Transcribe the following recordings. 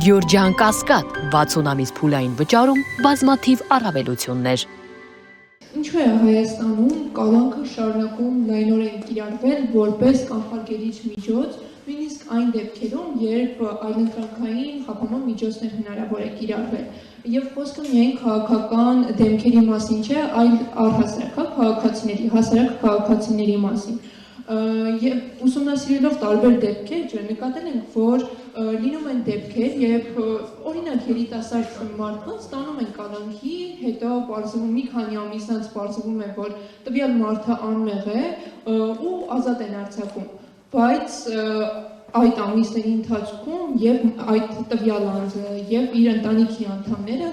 Գյորջյան Կասկադ 60 ամիս փուլային վճարում բազմաթիվ առավելություններ։ Ինչու է Հայաստանում կալանքը շարունակում լայնորեն կիրառվել որպես կանխարգելիչ միջոց, նույնիսկ այն դեպքերում, երբ այլընտրանքային խափանման միջոցներ հնարավոր է կիրառվել։ Եվ խոսքը միայն քաղաքական դեմքերի մասին չէ, այլ առհասարակ քաղաքացիների մասին։ Եվ ուսումնասիրելով տարբեր դեպքեր, նկատել ենք, որ լինում են դեպքեր, երբ օրինակ երիտասարդ մարդկանց ստանում են կալանքի, հետո մի քանի ամիս անց պարզվում է, որ տվյալ մարդը անմեղ է ու ազատ են արձակում, բայց այդ ամիսների ընթացքում եւ այդ տվյալ անձը եւ իր ընտանիքի անդամները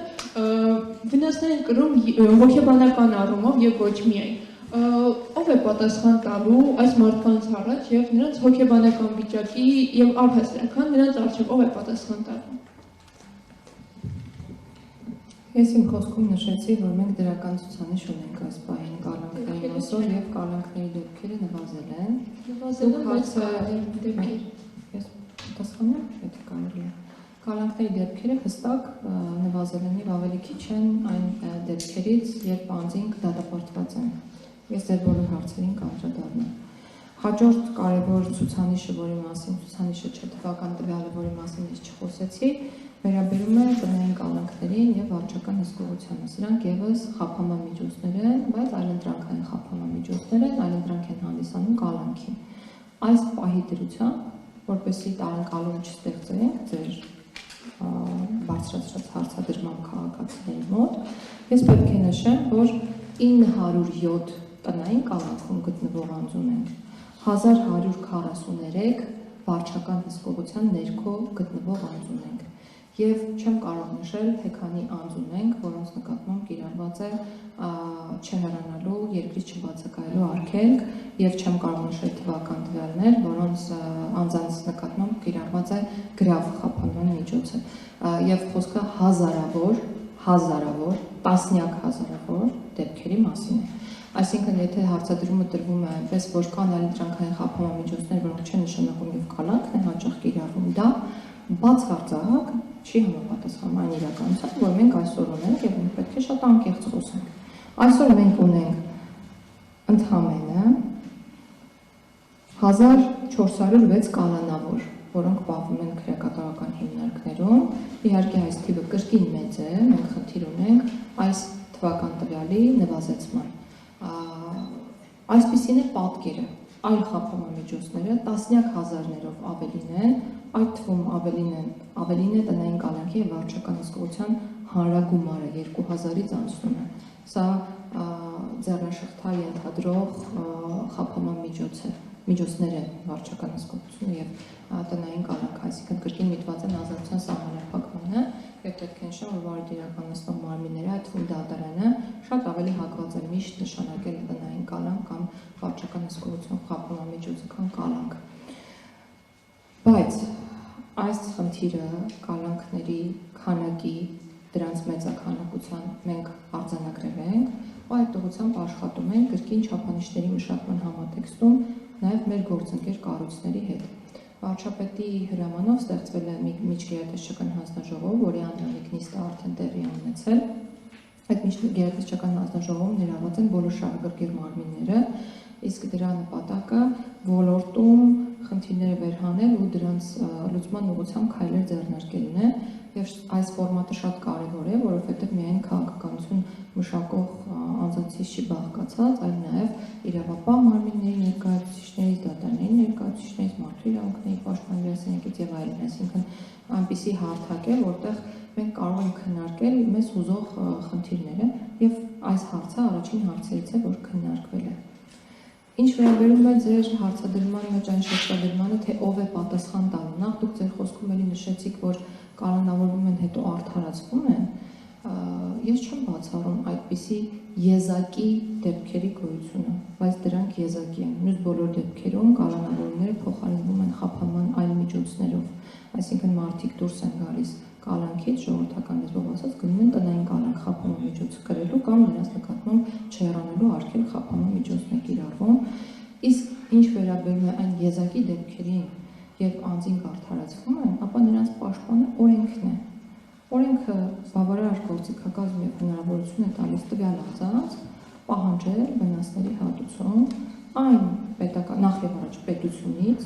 վնասներ են կրում հոգեբանական առումով եւ ոչ միայն։ Ով է պատասխան տալու այս մարդկանց առաջ եւ նրանց հոգեբանական վիճակի եւ առհասարական նրանց առջեւ ով է պատասխան տալու։ Ես իմ խոսքում նշեցի, որ մենք դրական ցուցանիշ ունենք այս պահին կալանքների մասով եւ կալանքների դեպքերը նվազել են։ Ես պատասխանեմ, եթե կարելի է։ Կալանքների դեպքերը հստակ նվազել են եւ ավելի քիչ են այն դեպքերից, երբ անձինք դատապարտված են։ Ես ձեր բոլոր հարցերին կանդրադառնամ։ Հաջորդ կարևոր ցուցանիշը, որի մասին ցուցանիշը չէ, թվական տվյալը, որի մասին ես չխոսեցի, վերաբերում է տնային կալանքներին եւ վարչական հսկողությանը։ Սրանք եւս խափանման միջոցներ են, բայց այլընտրանքային խափանման միջոցներ են, այլընտրանք են հանդիսանում կալանքի։ Այս պահի դրությամբ, որպեսզի տարանկալում չստեղծենք ձեր բարձրացրած հարցադրման քաղաքացիների մոտ, ես պետք է նշեմ, որ 907 տնային կալանքում գտնվող անձ ունենք, 1143 վարչական հսկողության ներքո գտնվող անձ ունենք եւ չեմ կարող նշել, թե քանի անձ ունենք, որոնց նկատմամբ կիրառված է չհեռանալու, երկրից չբացակայելու արգելք եւ չեմ կարող նշել թվական տվյալներ, որոնց անձանց նկատմամբ կիրառված է գրավ խափանման միջոցը եւ խոսքը հազարավոր, տասնյակ հազարավոր դեպքերի մասին է։ Այսինքն, եթե հարցադրումը տրվում է այնպես, որ կան այլընտրանքային խափանման միջոցներ, որոնք չեն նշանակում եւ կալանքն է հաճախ կիրառվում, դա բացարձակ չի համապատասխանում այն իրականությանը, որ մենք այսօր ունենք եւ մենք պետք է շատ անկեղծ խոսենք։ Այսօր մենք ունենք ընդհանրապես 1406 կալանավոր, որոնք պահվում են քրեակատարական հիմնարկներում։ Իհարկե այս թիվը կրկին մեծ է, մենք խնդիր ունենք այս թվական տվյալի նվազեցման։ Այսպիսին է պատկերը, այլ խափանման միջոցները տասնյակ հազարներով ավելին են, այդ թվում ավելին է տնային կալանքի եւ վարչական հսկողության հանրագումարը 2000-ից անցնում է։ Սա ձեռնաշղթա ենթադրող խափանման միջոցներ են վարչական հսկողությունը եւ տնային կալանքը, այսինքն կրկին միտված են ազատության սահմանափակմանը եւ պետք է նշեմ, որ վարույթ իրականացնող մարմինները, այդ թվում դատարանը, շատ ավելի հակված է միշտ նշանակել տնային կալանք կամ վարչական հսկողություն խափանման միջոցը, քան կալանք։ Բայց այս խնդիրը կալանքների քանակի դրանց մեծաքանակության մենք արձանագրել ենք, ու այդ ուղղությամբ աշխատում ենք կրկին չափանիշների մշակման համատեքստում նաև մեր գործընկեր կառույցների հետ։ Վարչապետի հրամանով ստեղծվել է միջգերատեսչական հանձնաժողով, որի անձնանիք նիստը արդեն տեղի է ունեցել։ Այդ միջգերատեսչական հանձնաժողովում ներառված են բոլոր շահագրգիռ մարմինները, իսկ դրա նպատակը ոլորտում խնդիրները վերհանել ու դրանց լուծման ուղղությամբ քայլեր ձեռնարկելն է, եւ այս ֆորմատը շատ կարեւոր է, որովհետեւ միայն քաղաքականություն մշակող անձանցից չի բաղկացած, այլ նաեւ իրավապահ մարմինների ներկայացուցիչներից, դատարանների ներկայացուցիչներից, մարդու իրավունքների պաշտպան գրասենյակից եւ այլն, այսինքն այնպիսի հարթակ է, որտեղ մենք կարող ենք քննարկել մեզ հուզող խնդիրները եւ այս հարցը առաջին հարցերից է, որ քննարկվել է։ Ինչ վերաբերում է ձեր հարցադրման մեջ այն շեշտադրմանը, թե ով է պատասխան տալու, նախ դուք ձեր խոսքում էլի նշեցիք, որ կալանավորվում են, հետո արդարացվում են, ես չեմ բացառում այդպիսի եզակի դեպքերի գոյությունը, բայց դրանք եզակի են։ Մյուս բոլոր դեպքերում կալանավորումները փոխարինվում են խափանման այլ միջոցներով, այսինքն մարդիկ դուրս են գալիս կալանքից, ժողովրդական լեզվով ասած, գնում են տնային կալանք խափանման միջոցը կրելու կամ նրանց նկատմամբ չհեռանալու արգելք խափանման միջոցն է կիրառվում, իսկ ինչ վերաբերում է այն եզակի դեպքերին, երբ անձինք արդարացվում են, ապա նրանց պաշտպանը օրենքն է, Օրենքը բավարար գործիքակազմ եւ հնարավորություն է տալիս տվյալ անձանց պահանջել վնասների հատուցում այն պետական նախ եւ առաջ պետությունից,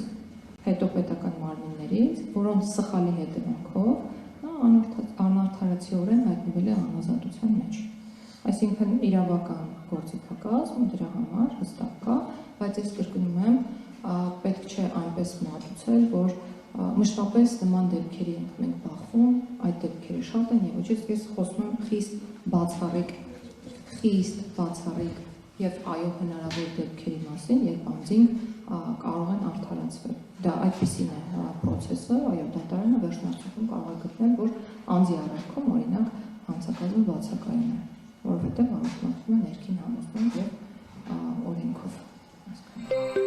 հետո պետական մարմիններից, որոնց սխալի հետևանքով անարդարացիորեն հայտնվել է անազատության մեջ։ Այսինքն իրավական գործիքակազմ դրա համար հստակ կա, բայց ես կրկնում եմ, պետք չէ այնպես մատուցել, որ մշտապես նման դեպքերի ենք մենք բախվում, այդ դեպքերը շատ են եւ ոչինչ ես խոսում եմ խիստ բացառիկ եւ այո հնարավոր դեպքերի մասին, երբ անձինք կարող են արդարացվել։ Դա այդպիսին է process-ը, այո դատարանը վերջնարդյունքում կարող է գտնել, որ անձի առարկում օրինակ հանցակազմը բացակայում է, որովհետեւ առանձնացվում է ներքին համոզմունք եւ օրենքով։